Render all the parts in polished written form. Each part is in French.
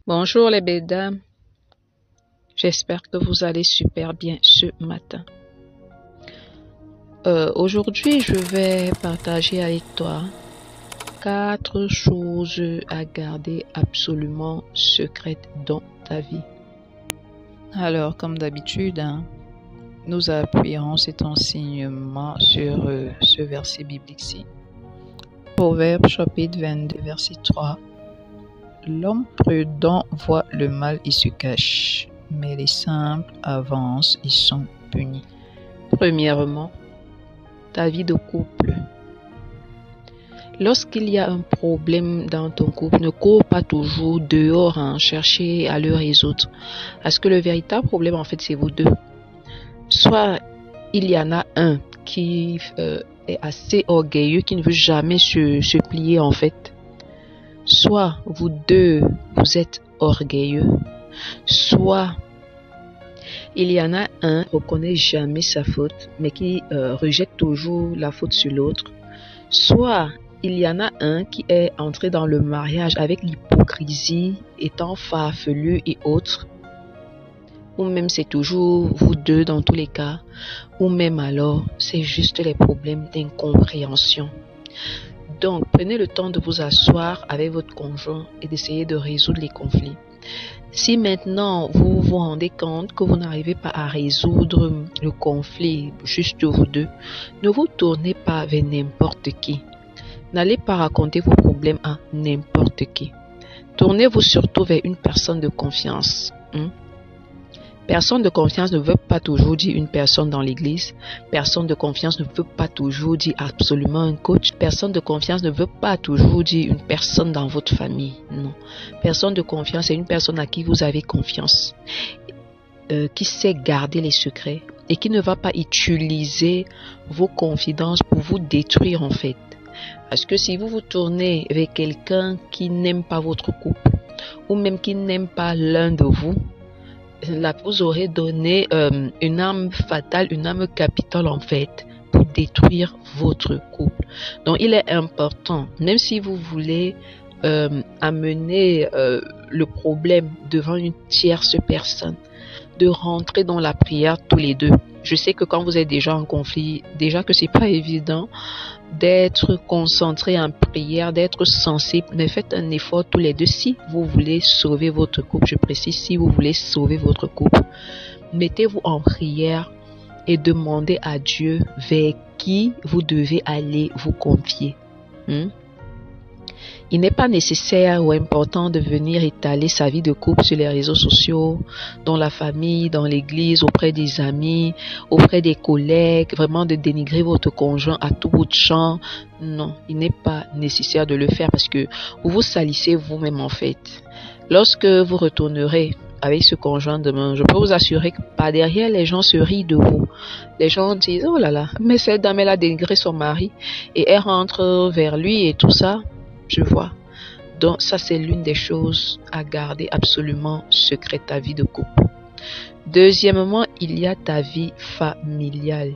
Bonjour les belles dames, j'espère que vous allez super bien ce matin. Aujourd'hui, je vais partager avec toi 4 choses à garder absolument secrètes dans ta vie. Alors, comme d'habitude, nous appuierons cet enseignement sur ce verset biblique-ci. Proverbe chapitre 22, verset 3. L'homme prudent voit le mal et se cache, mais les simples avancent et sont punis. Premièrement, ta vie de couple. Lorsqu'il y a un problème dans ton couple, ne cours pas toujours dehors chercher à le résoudre. Parce que le véritable problème, en fait, c'est vous deux. Soit il y en a un qui est assez orgueilleux, qui ne veut jamais se plier, en fait. Soit vous deux, vous êtes orgueilleux. Soit il y en a un qui ne reconnaît jamais sa faute, mais qui rejette toujours la faute sur l'autre. Soit il y en a un qui est entré dans le mariage avec l'hypocrisie, étant farfelu et autres. Ou même c'est toujours vous deux dans tous les cas. Ou même alors c'est juste les problèmes d'incompréhension. Donc prenez le temps de vous asseoir avec votre conjoint et d'essayer de résoudre les conflits. Si maintenant vous vous rendez compte que vous n'arrivez pas à résoudre le conflit juste vous deux, ne vous tournez pas vers n'importe qui. N'allez pas raconter vos problèmes à n'importe qui. Tournez-vous surtout vers une personne de confiance. Personne de confiance ne veut pas toujours dire une personne dans l'église. Personne de confiance ne veut pas toujours dire absolument un coach. Personne de confiance ne veut pas toujours dire une personne dans votre famille. Non. Personne de confiance est une personne à qui vous avez confiance. Qui sait garder les secrets et qui ne va pas utiliser vos confidences pour vous détruire en fait. Parce que si vous vous tournez vers quelqu'un qui n'aime pas votre couple ou même qui n'aime pas l'un de vous, là, vous aurez donné une arme fatale, une arme capitale en fait, pour détruire votre couple. Donc, il est important, même si vous voulez amener le problème devant une tierce personne, de rentrer dans la prière tous les deux. Je sais que quand vous êtes déjà en conflit, déjà que c'est pas évident d'être concentré en prière, d'être sensible, mais faites un effort tous les deux si vous voulez sauver votre couple. Je précise, si vous voulez sauver votre couple, mettez-vous en prière et demandez à Dieu vers qui vous devez aller vous confier. Il n'est pas nécessaire ou important de venir étaler sa vie de couple sur les réseaux sociaux, dans la famille, dans l'église, auprès des amis, auprès des collègues, vraiment de dénigrer votre conjoint à tout bout de champ. Non, il n'est pas nécessaire de le faire parce que vous vous salissez vous-même en fait. Lorsque vous retournerez avec ce conjoint demain, je peux vous assurer que par derrière, les gens se rient de vous. Les gens disent, oh là là, mais cette dame, elle a dénigré son mari et elle rentre vers lui et tout ça. Je vois. Donc ça c'est l'une des choses à garder absolument secrète, ta vie de couple. Deuxièmement, il y a ta vie familiale.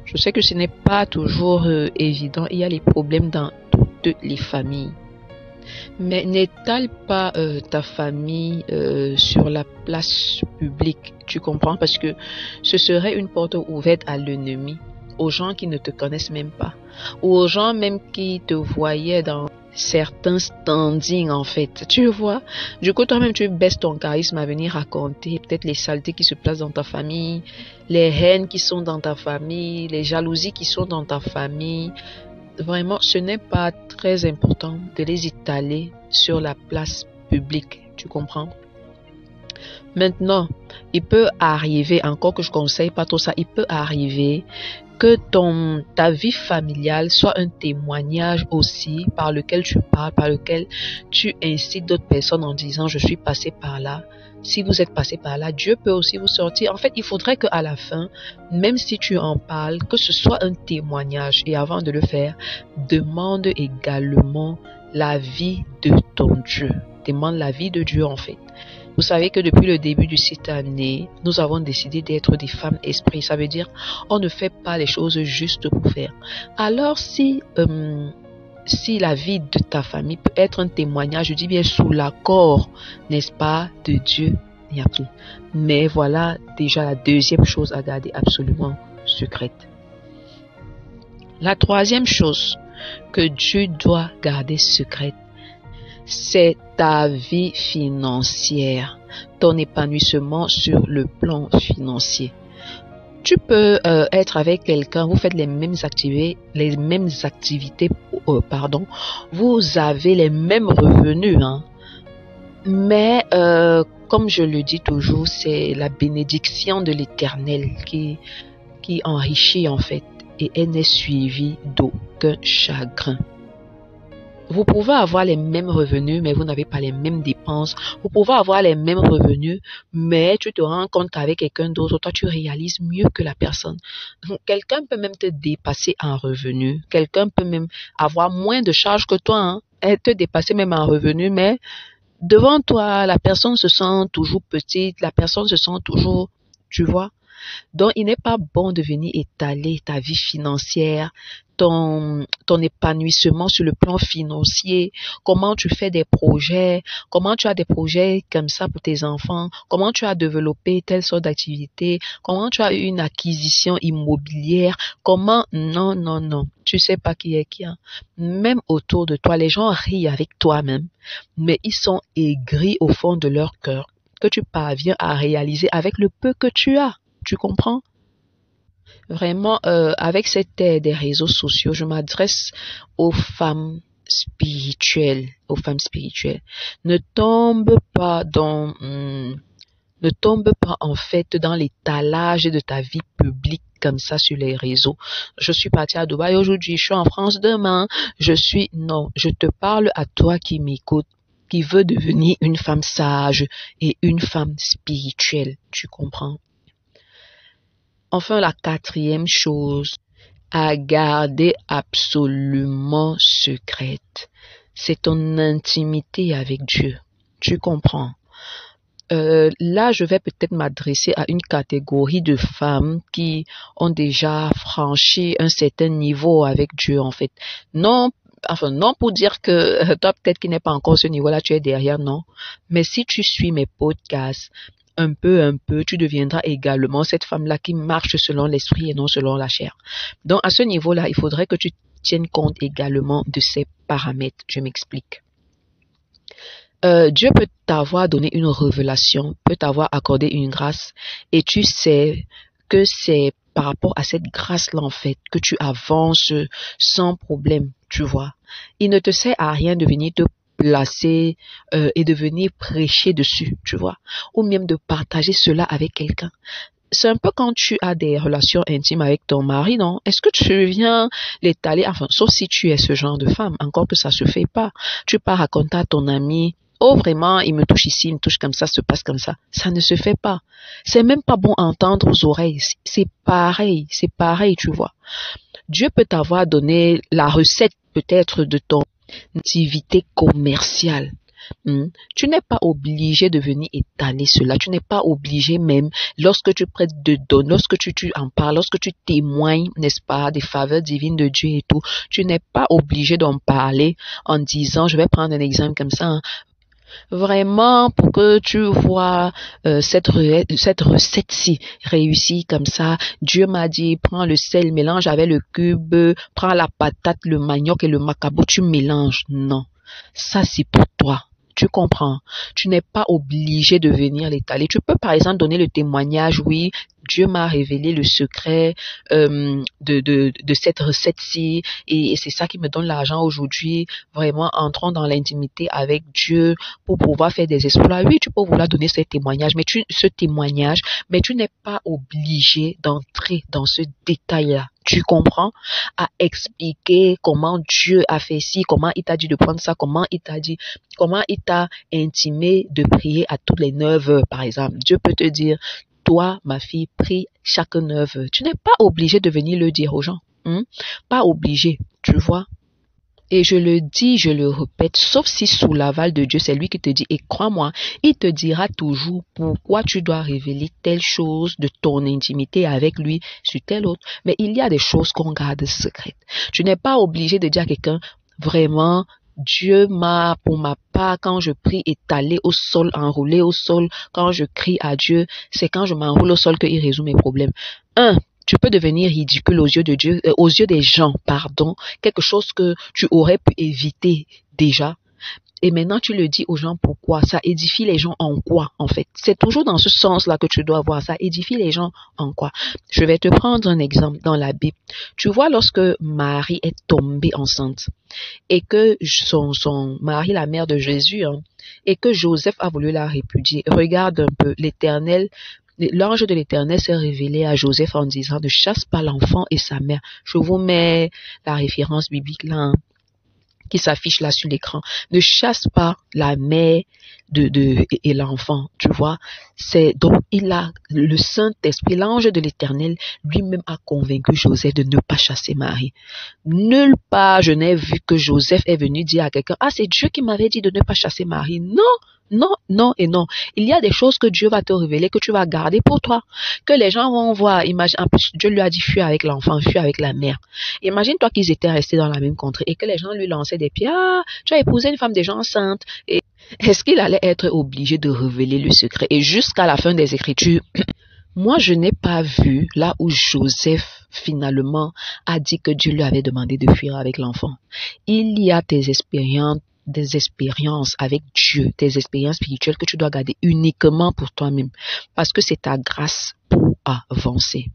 Je sais que ce n'est pas toujours évident. Il y a les problèmes dans toutes les familles. Mais n'étale pas ta famille sur la place publique. Tu comprends? Parce que ce serait une porte ouverte à l'ennemi, aux gens qui ne te connaissent même pas, ou aux gens même qui te voyaient dans certains standings en fait, tu vois. Du coup, toi-même, tu baisses ton charisme à venir raconter peut-être les saletés qui se placent dans ta famille, les haines qui sont dans ta famille, les jalousies qui sont dans ta famille. Vraiment, ce n'est pas très important de les étaler sur la place publique, tu comprends? Maintenant, il peut arriver, encore que je ne conseille pas trop ça, il peut arriver que ta vie familiale soit un témoignage aussi par lequel tu parles, par lequel tu incites d'autres personnes en disant je suis passé par là. Si vous êtes passé par là, Dieu peut aussi vous sortir. En fait, il faudrait qu'à la fin, même si tu en parles, que ce soit un témoignage. Et avant de le faire, demande également l'avis de ton Dieu. Demande l'avis de Dieu en fait. Vous savez que depuis le début de cette année, nous avons décidé d'être des femmes esprit. Ça veut dire on ne fait pas les choses juste pour faire. Alors si si la vie de ta famille peut être un témoignage, je dis bien sous l'accord, n'est-ce pas, de Dieu, il y a plus. Mais voilà déjà la deuxième chose à garder absolument secrète. La troisième chose que Dieu doit garder secrète, c'est ta vie financière, ton épanouissement sur le plan financier. Tu peux être avec quelqu'un, vous faites les mêmes activités, vous avez les mêmes revenus, hein. Mais comme je le dis toujours, c'est la bénédiction de l'Éternel qui enrichit en fait, et elle n'est suivie d'aucun chagrin. Vous pouvez avoir les mêmes revenus, mais vous n'avez pas les mêmes dépenses. Vous pouvez avoir les mêmes revenus, mais tu te rends compte qu'avec quelqu'un d'autre, toi, tu réalises mieux que la personne. Quelqu'un peut même te dépasser en revenus. Quelqu'un peut même avoir moins de charges que toi, hein, et te dépasser même en revenus, mais devant toi, la personne se sent toujours petite, la personne se sent toujours, tu vois. Donc, il n'est pas bon de venir étaler ta vie financière, ton épanouissement sur le plan financier, comment tu fais des projets, comment tu as des projets comme ça pour tes enfants, comment tu as développé telle sorte d'activité, comment tu as eu une acquisition immobilière, comment, non, non, non, tu sais pas qui est qui, hein. Même autour de toi, les gens rient avec toi-même, mais ils sont aigris au fond de leur cœur que tu parviens à réaliser avec le peu que tu as. Tu comprends? Vraiment, avec cette aide des réseaux sociaux, je m'adresse aux femmes spirituelles, Ne tombe pas ne tombe pas en fait dans l'étalage de ta vie publique comme ça sur les réseaux. Je suis partie à Dubaï aujourd'hui, je suis en France demain, non, je te parle à toi qui m'écoutes, qui veut devenir une femme sage et une femme spirituelle. Tu comprends? Enfin, la quatrième chose à garder absolument secrète, c'est ton intimité avec Dieu. Tu comprends? Là, je vais peut-être m'adresser à une catégorie de femmes qui ont déjà franchi un certain niveau avec Dieu, en fait. Non pour dire que toi, peut-être qui n'est pas encore à ce niveau-là, tu es derrière, non. Mais si tu suis mes podcasts, un peu, tu deviendras également cette femme-là qui marche selon l'esprit et non selon la chair. Donc, à ce niveau-là, il faudrait que tu tiennes compte également de ces paramètres. Je m'explique. Dieu peut t'avoir donné une révélation, peut t'avoir accordé une grâce, et tu sais que c'est par rapport à cette grâce-là, en fait, que tu avances sans problème, tu vois. Il ne te sert à rien de venir te placer et de venir prêcher dessus, tu vois, ou même de partager cela avec quelqu'un. C'est un peu quand tu as des relations intimes avec ton mari, non? Est-ce que tu viens l'étaler, enfin, sauf si tu es ce genre de femme, encore que ça se fait pas. Tu pars raconter à ton ami, oh vraiment, il me touche ici, il me touche comme ça se passe comme ça. Ça ne se fait pas. C'est même pas bon à entendre aux oreilles. C'est pareil, tu vois. Dieu peut t'avoir donné la recette peut-être de ton activité commerciale. Tu n'es pas obligé de venir étaler cela. Tu n'es pas obligé même, lorsque tu prêtes de dons, lorsque tu en parles, lorsque tu témoignes, n'est-ce pas, des faveurs divines de Dieu et tout, tu n'es pas obligé d'en parler en disant, je vais prendre un exemple comme ça, hein. Vraiment, pour que tu vois cette recette-ci réussie comme ça, Dieu m'a dit, prends le sel, mélange avec le cube, prends la patate, le manioc et le macabo, tu mélanges. Non, ça c'est pour toi. Tu comprends? Tu n'es pas obligé de venir l'étaler. Tu peux par exemple donner le témoignage, oui, Dieu m'a révélé le secret de cette recette-ci et c'est ça qui me donne l'argent aujourd'hui. Vraiment, entrons dans l'intimité avec Dieu pour pouvoir faire des exploits. Oui, tu peux vouloir donner ce témoignage, mais tu n'es pas obligé d'entrer dans ce détail-là. Tu comprends? À expliquer comment Dieu a fait ci, comment il t'a dit de prendre ça, comment il t'a intimé de prier à toutes les 9 heures, par exemple. Dieu peut te dire, toi, ma fille, prie chaque 9 heures. Tu n'es pas obligé de venir le dire aux gens. Pas obligé, tu vois. Et je le dis, je le répète, sauf si sous l'aval de Dieu, c'est lui qui te dit, et crois-moi, il te dira toujours pourquoi tu dois révéler telle chose de ton intimité avec lui sur telle autre. Mais il y a des choses qu'on garde secrètes. Tu n'es pas obligé de dire à quelqu'un, vraiment, Dieu m'a, pour ma part, quand je prie, étalé au sol, enroulé au sol. Quand je crie à Dieu, c'est quand je m'enroule au sol qu'il résout mes problèmes. Tu peux devenir ridicule aux yeux de Dieu, aux yeux des gens, pardon, quelque chose que tu aurais pu éviter déjà. Et maintenant, tu le dis aux gens pourquoi. Ça édifie les gens en quoi, en fait? C'est toujours dans ce sens-là que tu dois voir. Ça édifie les gens en quoi? Je vais te prendre un exemple dans la Bible. Tu vois, lorsque Marie est tombée enceinte et que son mari, la mère de Jésus, hein, et que Joseph a voulu la répudier. Regarde un peu, l'ange de l'Éternel s'est révélé à Joseph en disant ne chasse pas l'enfant et sa mère. Je vous mets la référence biblique là, hein, qui s'affiche là sur l'écran. Ne chasse pas la mère et l'enfant, tu vois. C'est donc le Saint-Esprit, l'ange de l'Éternel, lui-même a convaincu Joseph de ne pas chasser Marie. Nulle part je n'ai vu que Joseph est venu dire à quelqu'un, ah, c'est Dieu qui m'avait dit de ne pas chasser Marie. Non, non, non et non. Il y a des choses que Dieu va te révéler, que tu vas garder pour toi, que les gens vont voir. Imagine, en plus, Dieu lui a dit fuis avec l'enfant, fuis avec la mère. Imagine-toi qu'ils étaient restés dans la même contrée et que les gens lui lançaient des pierres. Ah, tu as épousé une femme déjà enceinte. Et est-ce qu'il allait être obligé de révéler le secret? Et jusqu'à la fin des Écritures, moi, je n'ai pas vu là où Joseph, finalement, a dit que Dieu lui avait demandé de fuir avec l'enfant. Il y a des expériences avec Dieu, des expériences spirituelles que tu dois garder uniquement pour toi-même. Parce que c'est ta grâce pour avancer.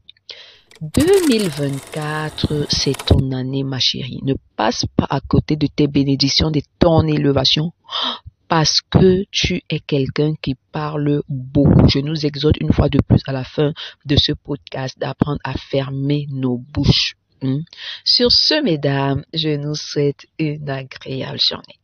2024, c'est ton année, ma chérie. Ne passe pas à côté de tes bénédictions, de ton élévation, parce que tu es quelqu'un qui parle beaucoup. Je nous exhorte une fois de plus à la fin de ce podcast d'apprendre à fermer nos bouches. Sur ce, mesdames, je nous souhaite une agréable journée.